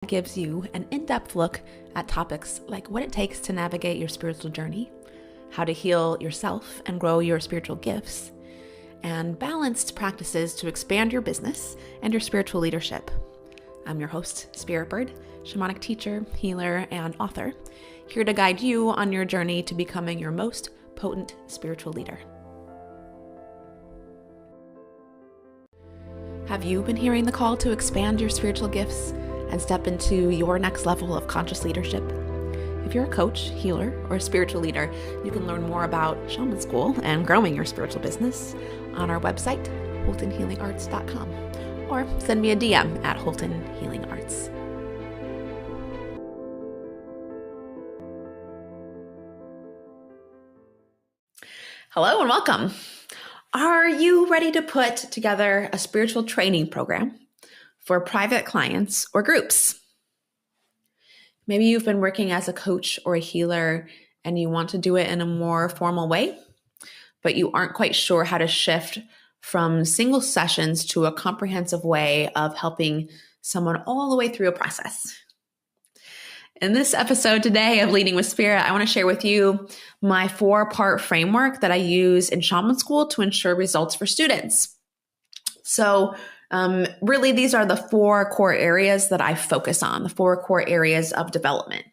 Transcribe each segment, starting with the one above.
gives you an in-depth look at topics like what it takes to navigate your spiritual journey, how to heal yourself and grow your spiritual gifts, and balanced practices to expand your business and your spiritual leadership. I'm your host, Spirit Bird, shamanic teacher, healer, and author, here to guide you on your journey to becoming your most potent spiritual leader. Have you been hearing the call to expand your spiritual gifts and step into your next level of conscious leadership? If you're a coach, healer, or a spiritual leader, you can learn more about Shaman School and growing your spiritual business on our website, holtonhealingarts.com, or send me a DM at Holton Healing Arts. Hello and welcome. Are you ready to put together a spiritual training program for private clients or groups? Maybe you've been working as a coach or a healer and you want to do it in a more formal way, but you aren't quite sure how to shift from single sessions to a comprehensive way of helping someone all the way through a process. In this episode today of Leading with Spirit, I want to share with you my 4-part framework that I use in Shaman School to ensure results for students. So really, these are the 4 core areas that I focus on, the 4 core areas of development.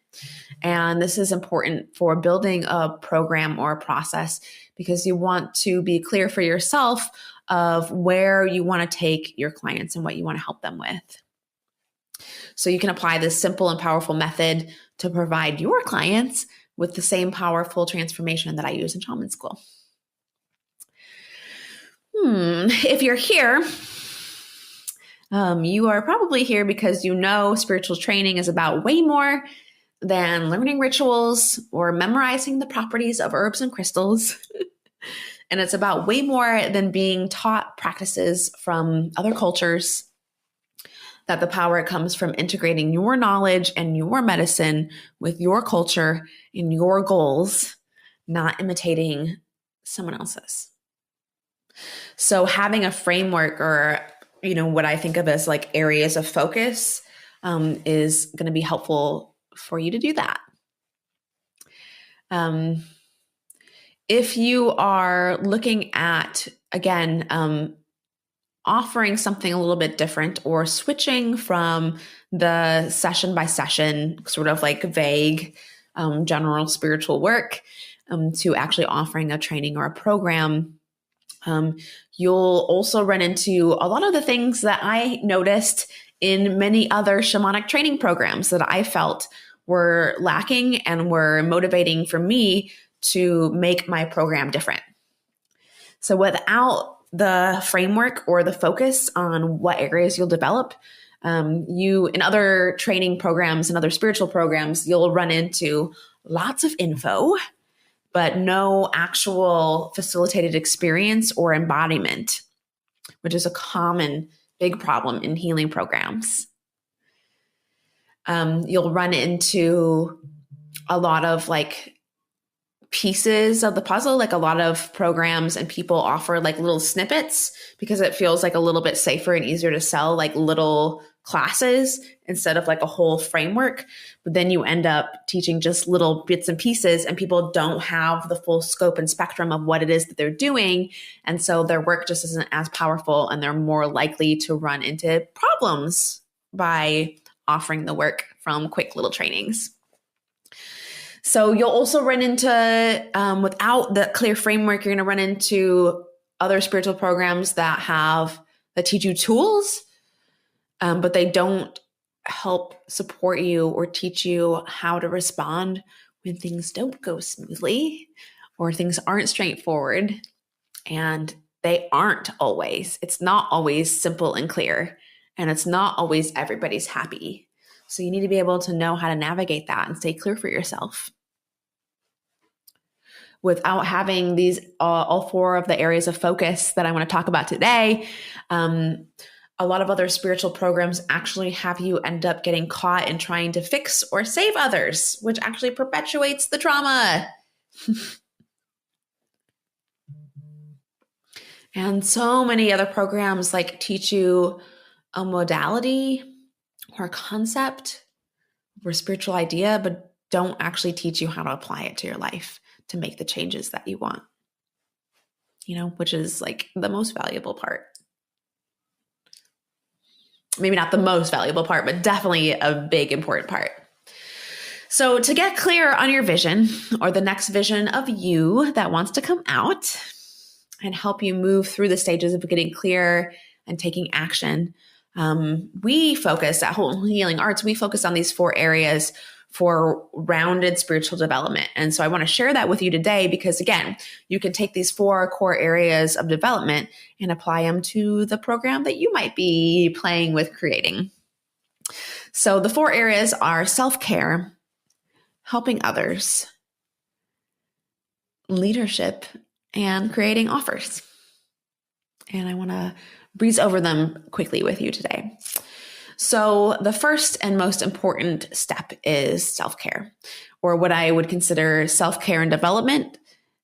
And this is important for building a program or a process because you want to be clear for yourself of where you want to take your clients and what you want to help them with. So you can apply this simple and powerful method to provide your clients with the same powerful transformation that I use in Shaman School. If you're here, you are probably here because you know spiritual training is about way more than learning rituals or memorizing the properties of herbs and crystals. And it's about way more than being taught practices from other cultures, that the power comes from integrating your knowledge and your medicine with your culture and your goals, not imitating someone else's. So having a framework or, what I think of as like areas of focus is going to be helpful for you to do that. If you are looking at, again, offering something a little bit different or switching from the session by session, sort of like vague, general spiritual work to actually offering a training or a program, you'll also run into a lot of the things that I noticed in many other shamanic training programs that I felt were lacking and were motivating for me to make my program different. So without the framework or the focus on what areas you'll develop, you in other training programs and other spiritual programs, you'll run into lots of info, but no actual facilitated experience or embodiment, which is a common big problem in healing programs. You'll run into a lot of pieces of the puzzle, like a lot of programs and people offer like little snippets because it feels like a little bit safer and easier to sell like little classes instead of like a whole framework. But then you end up teaching just little bits and pieces and people don't have the full scope and spectrum of what it is that they're doing. And so their work just isn't as powerful and they're more likely to run into problems by offering the work from quick little trainings. So you'll also run into, without the clear framework, you're going to run into other spiritual programs that teach you tools, but they don't help support you or teach you how to respond when things don't go smoothly or things aren't straightforward. And they aren't always. It's not always simple and clear, and it's not always everybody's happy. So you need to be able to know how to navigate that and stay clear for yourself. Without having these all 4 of the areas of focus that I want to talk about today, a lot of other spiritual programs actually have you end up getting caught in trying to fix or save others, which actually perpetuates the trauma. And so many other programs teach you a modality or a concept or a spiritual idea, but don't actually teach you how to apply it to your life to make the changes that you want, which is like the most valuable part. Maybe not the most valuable part, but definitely a big, important part. So to get clear on your vision or the next vision of you that wants to come out and help you move through the stages of getting clear and taking action, we focus at Holton Healing Arts, we focus on these 4 areas for rounded spiritual development. And so I want to share that with you today because, again, you can take these 4 core areas of development and apply them to the program that you might be playing with creating. So the 4 areas are self-care, helping others, leadership, and creating offers. And I want to breeze over them quickly with you today. So the first and most important step is self-care, or what I would consider self-care and development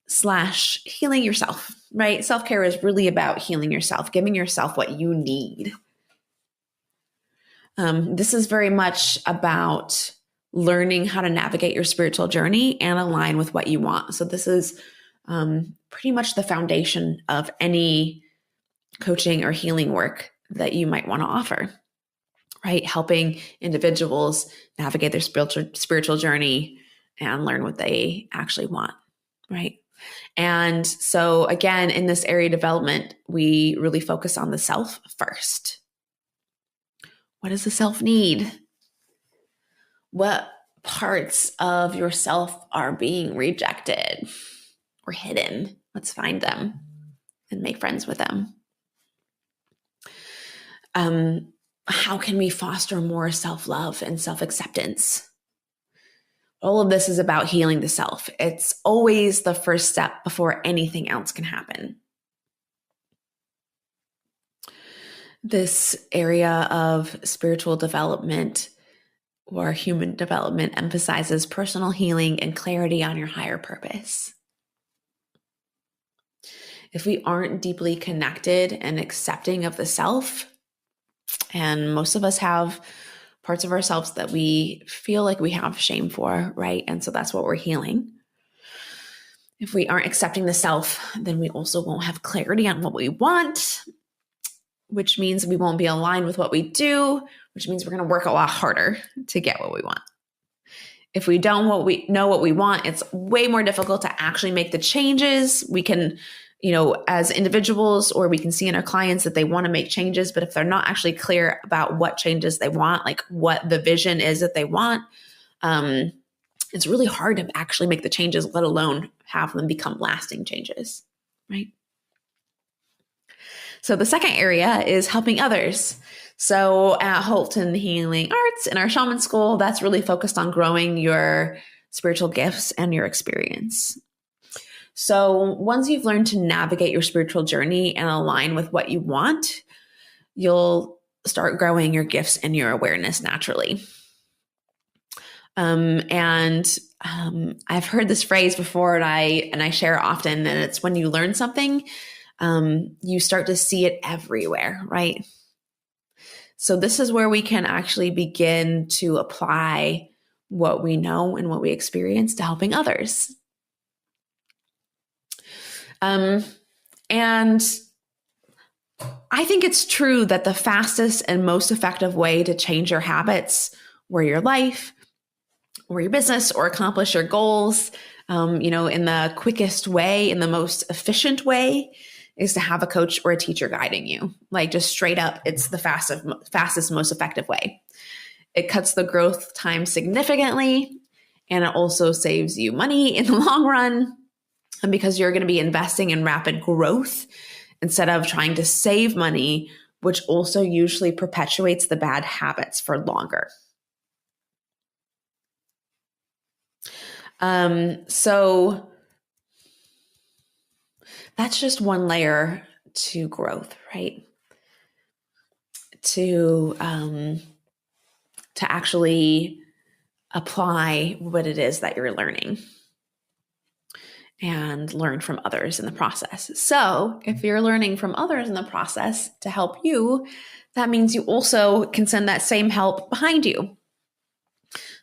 / healing yourself, right? Self-care is really about healing yourself, giving yourself what you need. This is very much about learning how to navigate your spiritual journey and align with what you want. So this is pretty much the foundation of any coaching or healing work that you might want to offer, right? Helping individuals navigate their spiritual journey and learn what they actually want, right? And so again, in this area of development, we really focus on the self first. What does the self need? What parts of yourself are being rejected or hidden? Let's find them and make friends with them. How can we foster more self-love and self-acceptance? All of this is about healing the self. It's always the first step before anything else can happen. This area of spiritual development or human development emphasizes personal healing and clarity on your higher purpose. If we aren't deeply connected and accepting of the self, and most of us have parts of ourselves that we feel like we have shame for, right? And so that's what we're healing. If we aren't accepting the self, then we also won't have clarity on what we want, which means we won't be aligned with what we do, which means we're going to work a lot harder to get what we want. If we don't know what we want, it's way more difficult to actually make the changes. We can, as individuals, or we can see in our clients that they want to make changes, but if they're not actually clear about what changes they want, like what the vision is that they want, it's really hard to actually make the changes, let alone have them become lasting changes, right? So the second area is helping others. So at Holton Healing Arts in our Shaman School, that's really focused on growing your spiritual gifts and your experience. So once you've learned to navigate your spiritual journey and align with what you want, you'll start growing your gifts and your awareness naturally. I've heard this phrase before, and I share often, and it's when you learn something, you start to see it everywhere, right? So this is where we can actually begin to apply what we know and what we experience to helping others. And I think it's true that the fastest and most effective way to change your habits or your life or your business or accomplish your goals, in the quickest way, in the most efficient way, is to have a coach or a teacher guiding you. Like just straight up, it's the fastest, most effective way. It cuts the growth time significantly, and it also saves you money in the long run. And because you're going to be investing in rapid growth instead of trying to save money, which also usually perpetuates the bad habits for longer. So that's just one layer to growth, right? To actually apply what it is that you're learning. and learn from others in the process. So if you're learning from others in the process to help you, that means you also can send that same help behind you.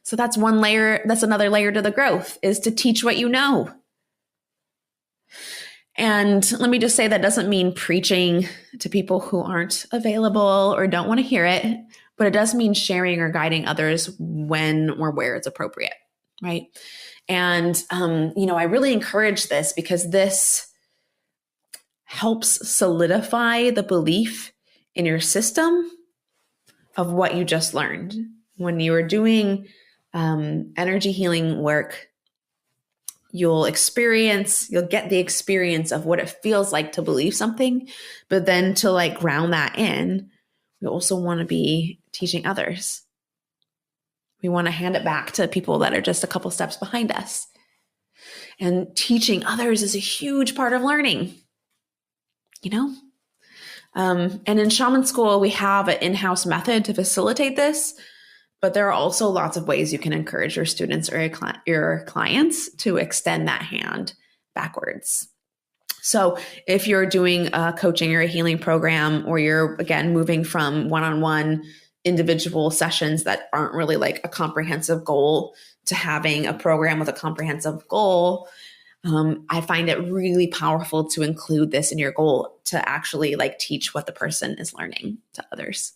So that's one layer. That's another layer to the growth, is to teach what you know. And let me just say, that doesn't mean preaching to people who aren't available or don't want to hear it, but it does mean sharing or guiding others when or where it's appropriate, right? And, I really encourage this because this helps solidify the belief in your system of what you just learned. When you are doing energy healing work, you'll get the experience of what it feels like to believe something, but then to ground that in, we also want to be teaching others. We want to hand it back to people that are just a couple steps behind us. And teaching others is a huge part of learning, And in Shaman School, we have an in-house method to facilitate this, but there are also lots of ways you can encourage your students or your clients to extend that hand backwards. So if you're doing a coaching or a healing program, or you're, again, moving from one-on-one individual sessions that aren't really a comprehensive goal to having a program with a comprehensive goal, I find it really powerful to include this in your goal to actually teach what the person is learning to others.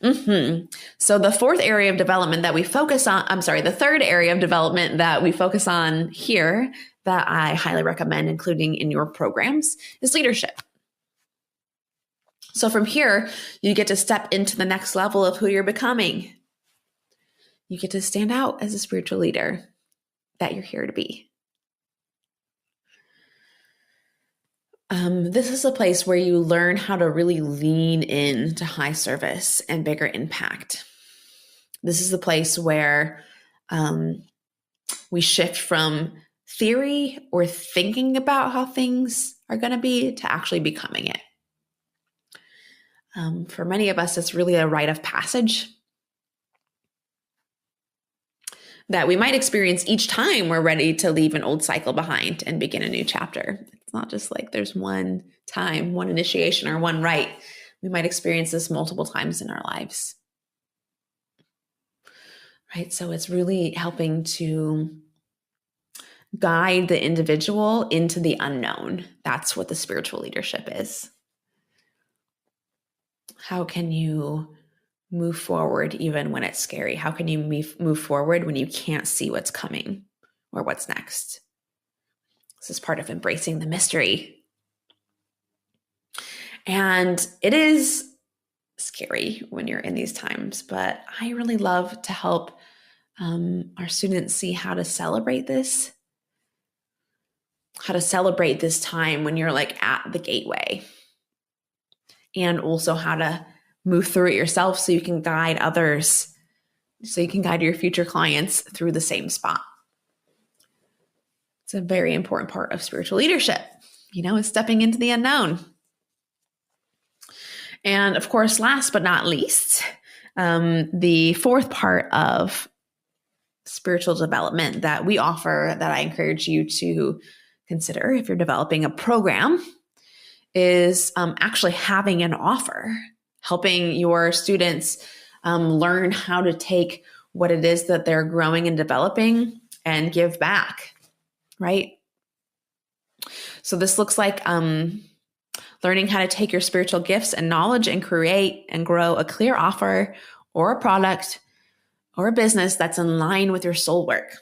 So the third area of development that we focus on here that I highly recommend including in your programs is leadership. So from here, you get to step into the next level of who you're becoming. You get to stand out as a spiritual leader that you're here to be. This is a place where you learn how to really lean into high service and bigger impact. This is the place where we shift from theory or thinking about how things are going to be to actually becoming it. For many of us, it's really a rite of passage that we might experience each time we're ready to leave an old cycle behind and begin a new chapter. It's not just there's one time, one initiation, or one rite. We might experience this multiple times in our lives. Right? So it's really helping to guide the individual into the unknown. That's what the spiritual leadership is. How can you move forward even when it's scary? How can you move forward when you can't see what's coming or what's next? This is part of embracing the mystery. And it is scary when you're in these times, but I really love to help our students see how to celebrate this, time when you're at the gateway, and also how to move through it yourself so you can guide others, so you can guide your future clients through the same spot. It's a very important part of spiritual leadership, is stepping into the unknown. And of course, last but not least, the fourth part of spiritual development that we offer, that I encourage you to consider if you're developing a program, is actually having an offer, helping your students learn how to take what it is that they're growing and developing and give back, right? So this looks like learning how to take your spiritual gifts and knowledge and create and grow a clear offer or a product or a business that's in line with your soul work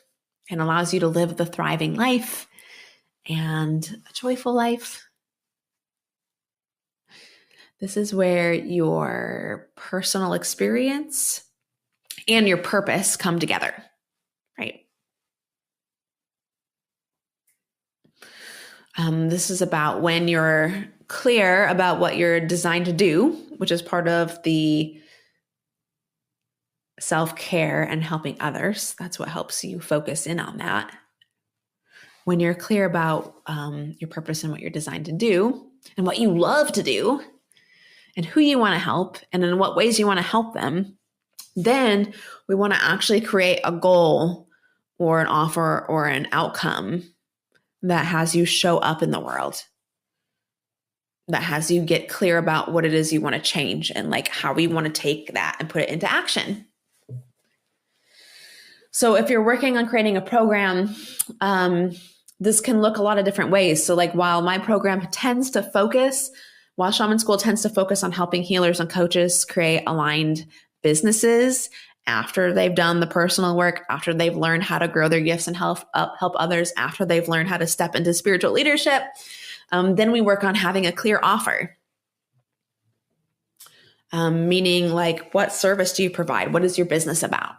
and allows you to live the thriving life and a joyful life. This is where your personal experience and your purpose come together, right? This is about when you're clear about what you're designed to do, which is part of the self-care and helping others. That's what helps you focus in on that. When you're clear about your purpose and what you're designed to do and what you love to do and who you want to help and in what ways you want to help them, then we want to actually create a goal or an offer or an outcome that has you show up in the world, that has you get clear about what it is you want to change and like how we want to take that and put it into action. So if you're working on creating a program, this can look a lot of different ways. So like while Shaman School tends to focus on helping healers and coaches create aligned businesses after they've done the personal work, after they've learned how to grow their gifts and help others, after they've learned how to step into spiritual leadership, then we work on having a clear offer. Meaning like, what service do you provide? What is your business about?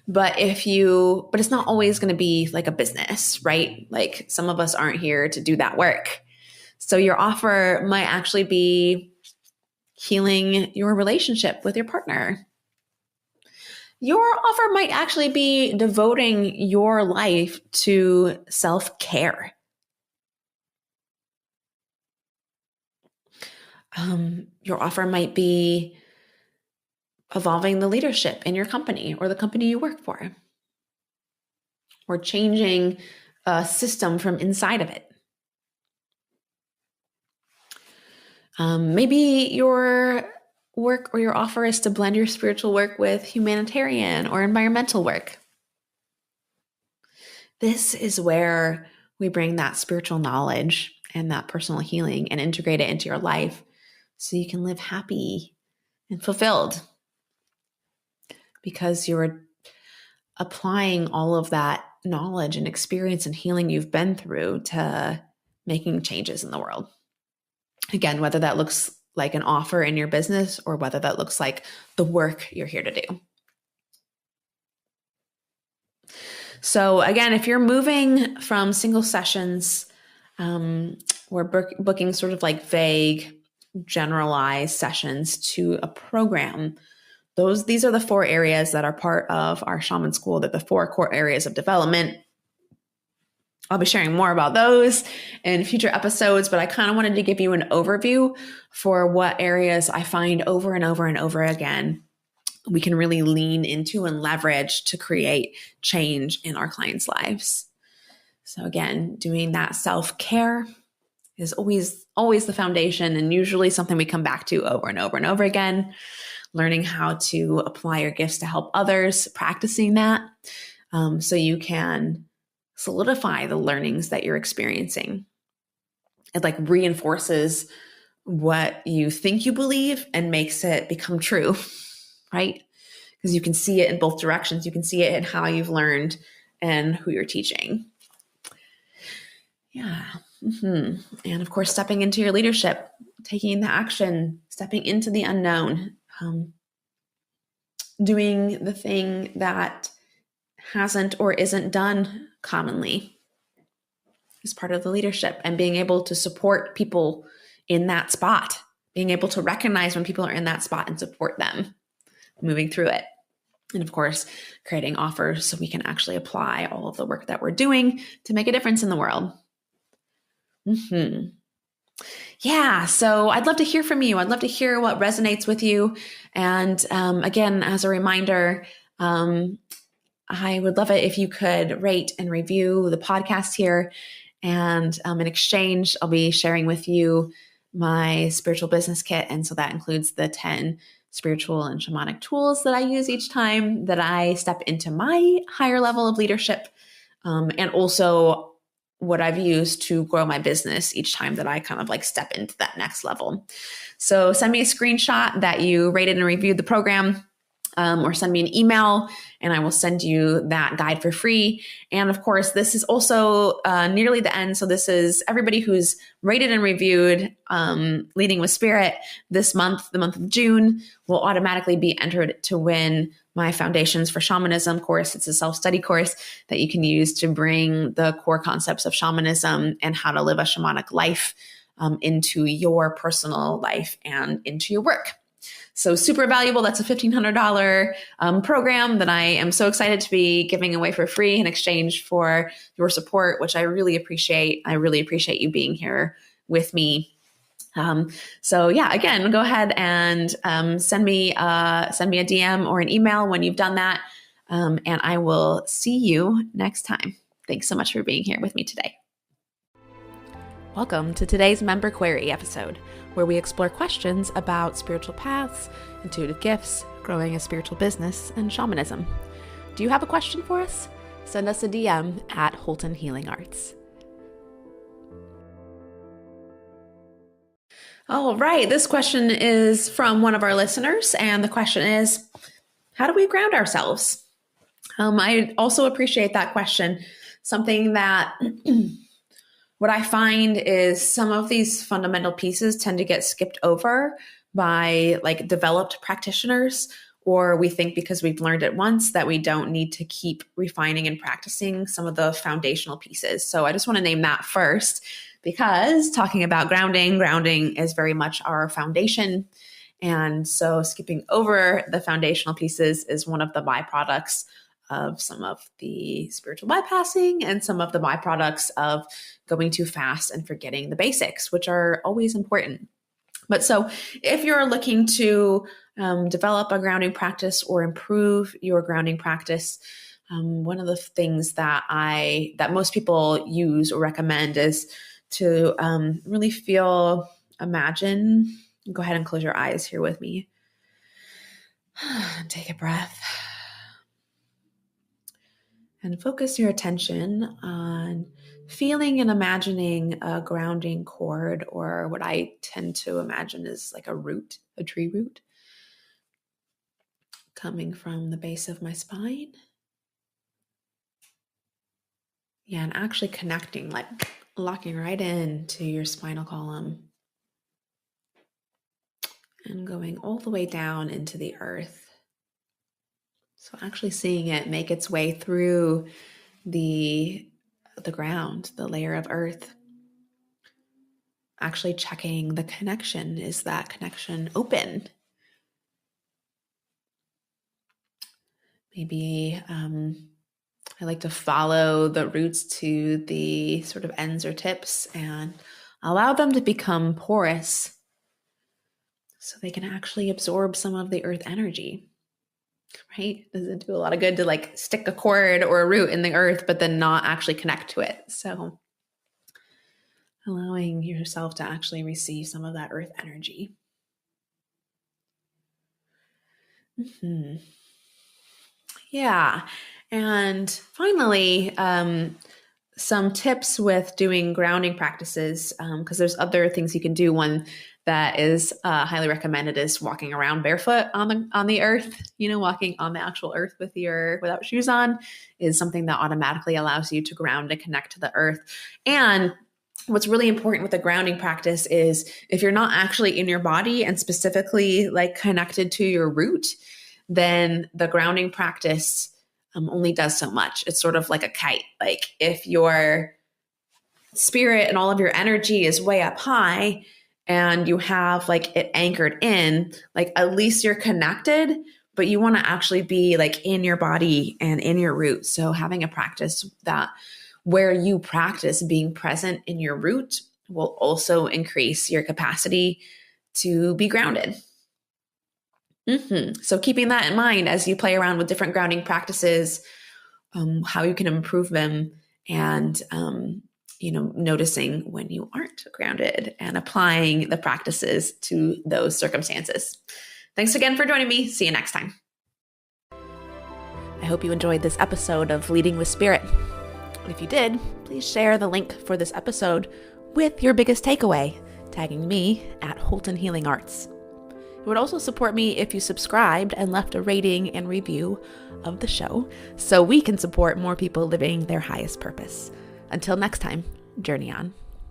But it's not always going to be like a business, right? Like some of us aren't here to do that work. So your offer might actually be healing your relationship with your partner. Your offer might actually be devoting your life to self-care. Your offer might be evolving the leadership in your company or the company you work for, or changing a system from inside of it. Maybe your work or your offer is to blend your spiritual work with humanitarian or environmental work. This is where we bring that spiritual knowledge and that personal healing and integrate it into your life so you can live happy and fulfilled, because you're applying all of that knowledge and experience and healing you've been through to making changes in the world. Again, whether that looks like an offer in your business or whether that looks like the work you're here to do. So again, if you're moving from single sessions, we're booking sort of like vague, generalized sessions to a program. These are the 4 areas that are part of our Shaman School. They're the 4 core areas of development. I'll be sharing more about those in future episodes, but I kind of wanted to give you an overview for what areas I find over and over and over again we can really lean into and leverage to create change in our clients' lives. So again, doing that self-care is always the foundation, and usually something we come back to over and over and over again. Learning how to apply your gifts to help others, practicing that, so you can solidify the learnings that you're experiencing. It like reinforces what you think you believe and makes it become true, right? Because you can see it in both directions. You can see it in how you've learned and who you're teaching. Yeah. Mm-hmm. And of course, stepping into your leadership, taking the action, stepping into the unknown, doing the thing that hasn't or isn't done commonly is part of the leadership, and being able to support people in that spot, being able to recognize when people are in that spot and support them moving through it. And of course, creating offers so we can actually apply all of the work that we're doing to make a difference in the world. Mm-hmm. Yeah, so I'd love to hear from you. I'd love to hear what resonates with you. And again, as a reminder, I would love it if you could rate and review the podcast here. And in exchange, I'll be sharing with you my spiritual business kit. And so that includes the 10 spiritual and shamanic tools that I use each time that I step into my higher level of leadership, and also what I've used to grow my business each time that I kind of like step into that next level. So send me a screenshot that you rated and reviewed the program, or send me an email and I will send you that guide for free. And of course, this is also nearly the end. So this is everybody who's rated and reviewed Leading with Spirit this month, the month of June, will automatically be entered to win my Foundations for Shamanism course. It's a self-study course that you can use to bring the core concepts of shamanism and how to live a shamanic life into your personal life and into your work. So super valuable. That's a $1,500 program that I am so excited to be giving away for free in exchange for your support, which I really appreciate. I really appreciate you being here with me. So yeah, again, go ahead and send me a DM or an email when you've done that. And I will see you next time. Thanks so much for being here with me today. Welcome to today's Member Query episode, where we explore questions about spiritual paths, intuitive gifts, growing a spiritual business, and shamanism. Do you have a question for us? Send us a DM at Holton Healing Arts. All right, this question is from one of our listeners, and the question is, how do we ground ourselves? I also appreciate that question. Something that what I find is some of these fundamental pieces tend to get skipped over by like developed practitioners, or we think because we've learned it once that we don't need to keep refining and practicing some of the foundational pieces. So I just want to name that first, because talking about grounding is very much our foundation. And so skipping over the foundational pieces is one of the byproducts of some of the spiritual bypassing and some of the byproducts of going too fast and forgetting the basics, which are always important. But so if you're looking to develop a grounding practice or improve your grounding practice, one of the things that most people use or recommend is to really imagine. Go ahead and close your eyes here with me. Take a breath. And focus your attention on feeling and imagining a grounding cord, or what I tend to imagine is like a tree root, coming from the base of my spine. Yeah, and actually connecting, like locking right into your spinal column and going all the way down into the earth. So actually seeing it make its way through the ground, the layer of earth. Actually checking the connection. Is that connection open? Maybe I like to follow the roots to the sort of ends or tips and allow them to become porous so they can actually absorb some of the earth energy. Right? Does it do a lot of good to like stick a cord or a root in the earth, but then not actually connect to it? So allowing yourself to actually receive some of that earth energy. Mm-hmm. Yeah. And finally, some tips with doing grounding practices, because there's other things you can do. One that is highly recommended is walking around barefoot on the earth. Walking on the actual earth without shoes on is something that automatically allows you to ground and connect to the earth. And what's really important with a grounding practice is if you're not actually in your body and specifically like connected to your root, then the grounding practice only does so much. It's sort of like a kite. Like if your spirit and all of your energy is way up high and you have like it anchored in, like at least you're connected, but you want to actually be like in your body and in your root. So having a practice that where you practice being present in your root will also increase your capacity to be grounded. Mm-hmm. So keeping that in mind as you play around with different grounding practices, how you can improve them, and noticing when you aren't grounded and applying the practices to those circumstances. Thanks again for joining me. See you next time. I hope you enjoyed this episode of Leading with Spirit. If you did, please share the link for this episode with your biggest takeaway, tagging me at Holton Healing Arts. It would also support me if you subscribed and left a rating and review of the show so we can support more people living their highest purpose. Until next time, journey on.